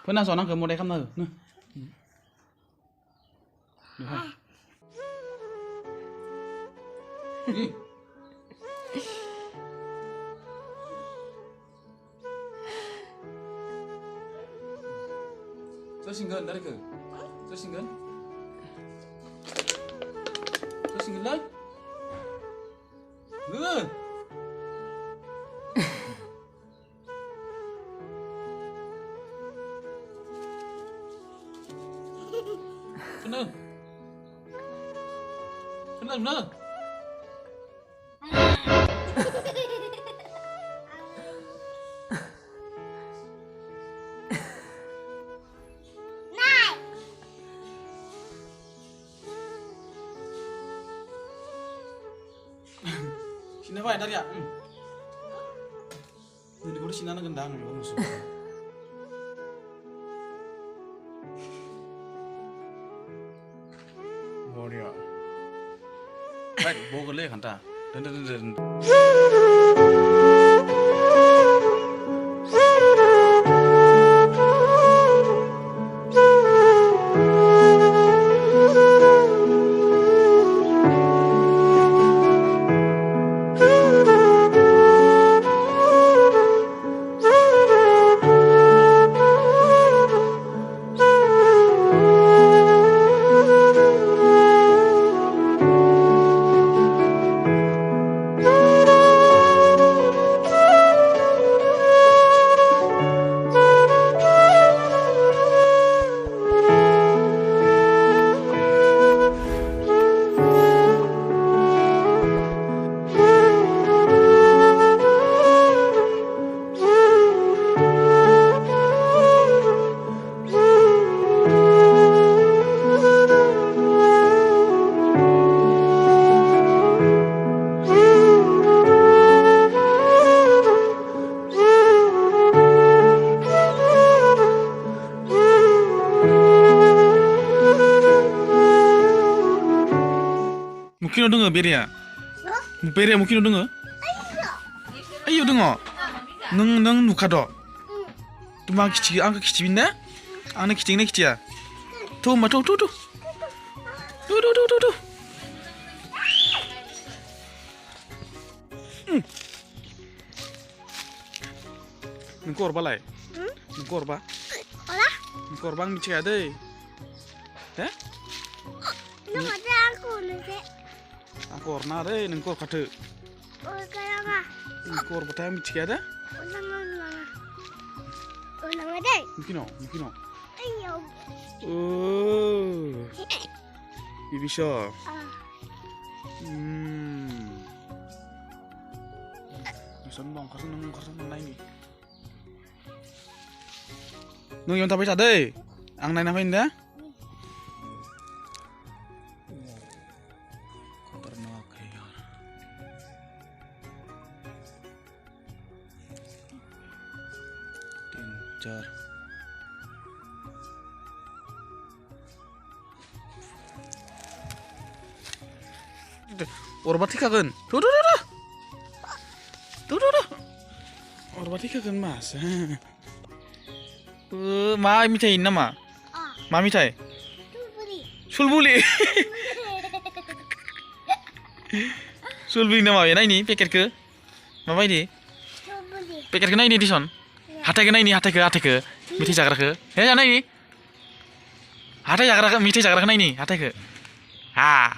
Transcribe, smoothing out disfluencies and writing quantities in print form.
Pernah seorang ke model kamu nah. Tersinggan dari ke? Tersinggan? Tersinggan lagi? Kenal? Kenal benar? Sini apa ya Dari ya? Ini gue sini anak gendang loh musuh. Oh dia. Baik, bawa ke leh kan ta? Dan. Mungkin udah nggak beri ya? Beri ya mungkin udah nggak? Ayo udah nggak? Neng nuka do. Tuh mak kicik, angka kicik bina? Anak kicik nih kicik ya? Tuh mak tuh. Tuh. Nengkor balai? Nengkor ba? Nengkor bang kicik ada? Heh? Neng ada aku nanti. Aku orna deh, nengkor kate. Oh kaya Nengkor betam kicik ada? Ulang ada. Mungkin no. Ayo. Oh. Bisa. Kasan nang nai ni. Nung yang tapi sadai. Ang nai napain dah? Jar. Orbati kagen. Tuh. Orbati kagen mas. Ma mitai nama. Ma mitai. Sulbuli. Sulbuli nama ya ini paket ke. Mama ini. Paket ke ini dison. Hatai ke miti jaga ke ya jana ini hatai jaga ke miti jaga ke ini hatai ke ha